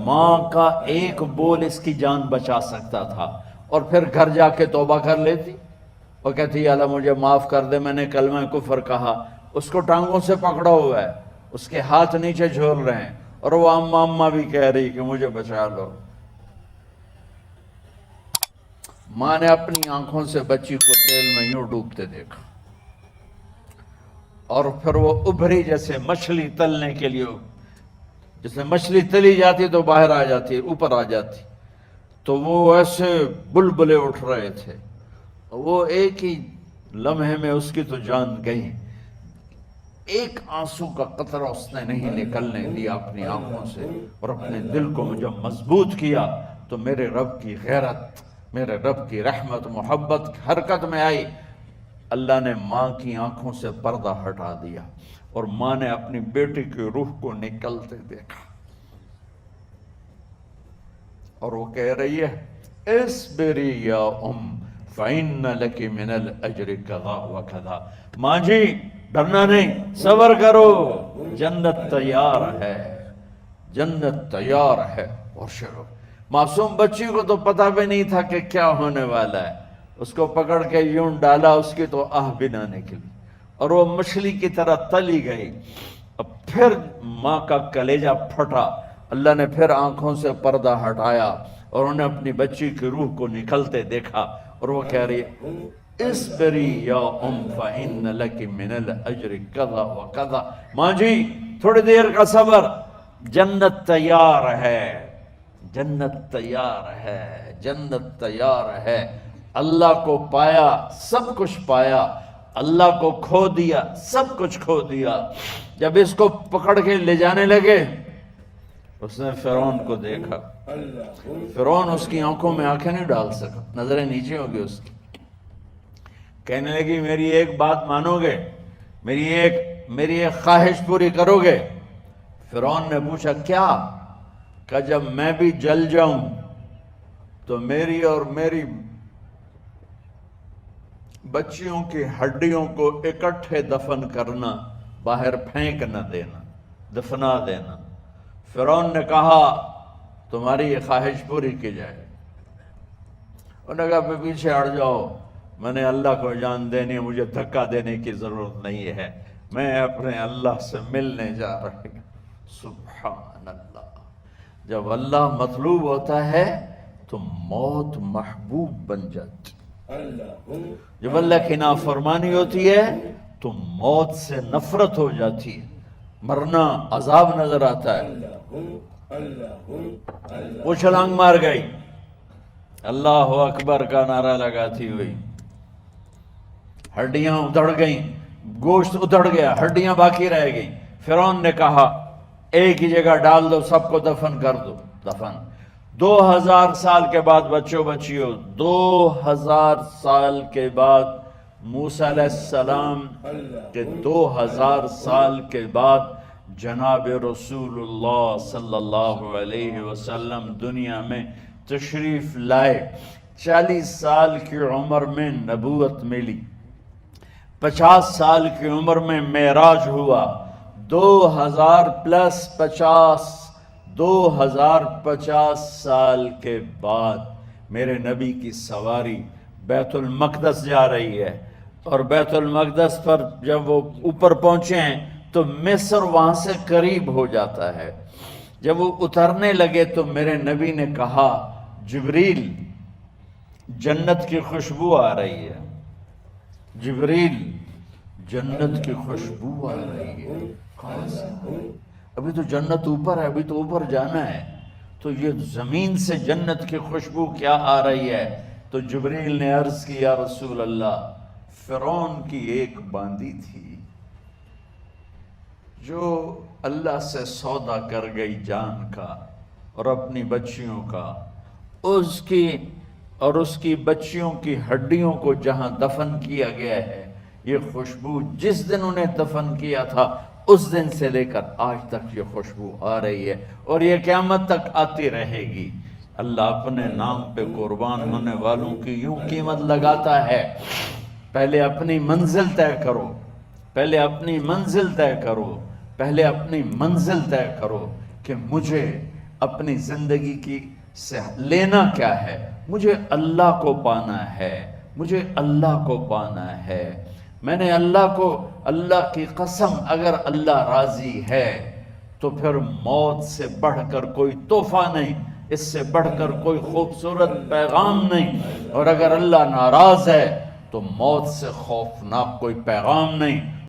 ماں کا ایک بول اس کی جان بچا سکتا تھا، اور پھر گھر جا کے توبہ کر لیتی اور کہتی یا اللہ مجھے معاف کر دے، میں نے کلمہ کفر کہا۔ اس کو ٹانگوں سے پکڑا ہوا ہے، اس کے ہاتھ نیچے جھول رہے ہیں، اور وہ اماں اماں بھی کہہ رہی کہ مجھے بچا لو۔ ماں نے اپنی آنکھوں سے بچی کو تیل میں یوں ڈوبتے دیکھا، اور پھر وہ ابھری جیسے مچھلی تلنے کے لیے، جیسے مچھلی تلی جاتی تو باہر آ جاتی، اوپر آ جاتی، تو وہ ایسے بلبلے اٹھ رہے تھے۔ وہ ایک ہی لمحے میں اس کی تو جان گئی، ایک آنسو کا قطرہ اس نے نہیں نکلنے دیا اپنی آنکھوں سے، اور اپنے دل کو جب مضبوط کیا تو میرے رب کی غیرت، میرے رب کی رحمت محبت حرکت میں آئی۔ اللہ نے ماں کی آنکھوں سے پردہ ہٹا دیا، اور ماں نے اپنی بیٹی کی روح کو نکلتے دیکھا، اور وہ کہہ رہی ہے اصبری یا فإن لک من الأجر کذا وکذا۔ ماں جی ڈرنا نہیں، صبر کرو، جنت تیار ہے، جنت تیار ہے۔ اور شروع معصوم بچی کو تو پتہ بھی نہیں تھا کہ کیا ہونے والا ہے، اس کو پکڑ کے یوں ڈالا، اس کی تو آہ بھی نہ نکلی، اور وہ مچھلی کی طرح تلی گئی۔ اب پھر ماں کا کلیجہ پھٹا، اللہ نے پھر آنکھوں سے پردہ ہٹایا، اور انہیں اپنی بچی کی روح کو نکلتے دیکھا، اور وہ کہہ رہی ہے اصبری یا فإن لک من الأجر کذا وکذا۔ ماں جی تھوڑی دیر کا صبر، جنت تیار ہے، جنت تیار ہے، جنت تیار ہے۔ اللہ کو پایا سب کچھ پایا، اللہ کو کھو دیا سب کچھ کھو دیا۔ جب اس کو پکڑ کے لے جانے لگے، اس نے فرعون کو دیکھا، فرعون اس کی آنکھوں میں آنکھیں نہیں ڈال سکا، نظریں نیچے ہو گئی اس کی۔ کہنے لگی میری ایک بات مانو گے، میری ایک خواہش پوری کرو گے؟ فرعون نے پوچھا کیا؟ کہ جب میں بھی جل جاؤں تو میری اور میری بچیوں کی ہڈیوں کو اکٹھے دفن کرنا، باہر پھینک نہ دینا، دفنا دینا۔ فرعون نے کہا تمہاری یہ خواہش پوری کی جائے۔ انہوں نے کہا پھر پیچھے ہٹ جاؤ، میں نے اللہ کو جان دینی ہے، مجھے دھکا دینے کی ضرورت نہیں ہے، میں اپنے اللہ سے ملنے جا رہی ہوں۔ سبحان اللہ، جب اللہ مطلوب ہوتا ہے تو موت محبوب بن جاتی، جب اللہ کی نافرمانی ہوتی ہے تو موت سے نفرت ہو جاتی ہے، مرنا عذاب نظر آتا ہے۔ وہ چھلانگ مار گئی، اللہ اکبر کا نعرہ لگاتی ہوئی، ہڈیاں ادھڑ گئیں، گوشت ادھڑ گیا، ہڈیاں باقی رہ گئیں۔ فرعون نے کہا ایک ہی جگہ ڈال دو، سب کو دفن کر دو۔ دفن 2000 سال کے بعد، بچوں بچیوں 2000 سال کے بعد، موسیٰ علیہ السلام کے 2000 سال کے بعد جناب رسول اللہ صلی اللہ علیہ وسلم دنیا میں تشریف لائے۔ 40 سال کی عمر میں نبوت ملی، 50 سال کی عمر میں معراج ہوا، 2050 سال کے بعد میرے نبی کی سواری بیت المقدس جا رہی ہے، اور بیت المقدس پر جب وہ اوپر پہنچے ہیں تو مصر وہاں سے قریب ہو جاتا ہے۔ جب وہ اترنے لگے تو میرے نبی نے کہا جبریل جنت کی خوشبو آ رہی ہے، جبریل جنت کی خوشبو آ رہی ہے۔ کہاں سے؟ ابھی تو جنت اوپر ہے، ابھی تو اوپر جانا ہے، تو یہ زمین سے جنت کی خوشبو کیا آ رہی ہے؟ تو جبریل نے عرض کی یا رسول اللہ، فرعون کی ایک باندی تھی جو اللہ سے سودا کر گئی جان کا اور اپنی بچیوں کا، اس کی بچیوں کی ہڈیوں کو جہاں دفن کیا گیا ہے، یہ خوشبو جس دن انہیں دفن کیا تھا اس دن سے لے کر آج تک یہ خوشبو آ رہی ہے، اور یہ قیامت تک آتی رہے گی۔ اللہ اپنے نام پہ قربان ہونے والوں کی یوں قیمت لگاتا ہے۔ پہلے اپنی منزل طے کرو، پہلے اپنی منزل طے کرو، پہلے اپنی منزل طے کرو کہ مجھے اپنی زندگی کی سے لینا کیا ہے؟ مجھے اللہ کو پانا ہے، مجھے اللہ کو پانا ہے۔ میں نے اللہ کی قسم، اگر اللہ راضی ہے تو پھر موت سے بڑھ کر کوئی تحفہ نہیں، اس سے بڑھ کر کوئی خوبصورت پیغام نہیں، اور اگر اللہ ناراض ہے تو موت سے خوفناک کوئی پیغام نہیں۔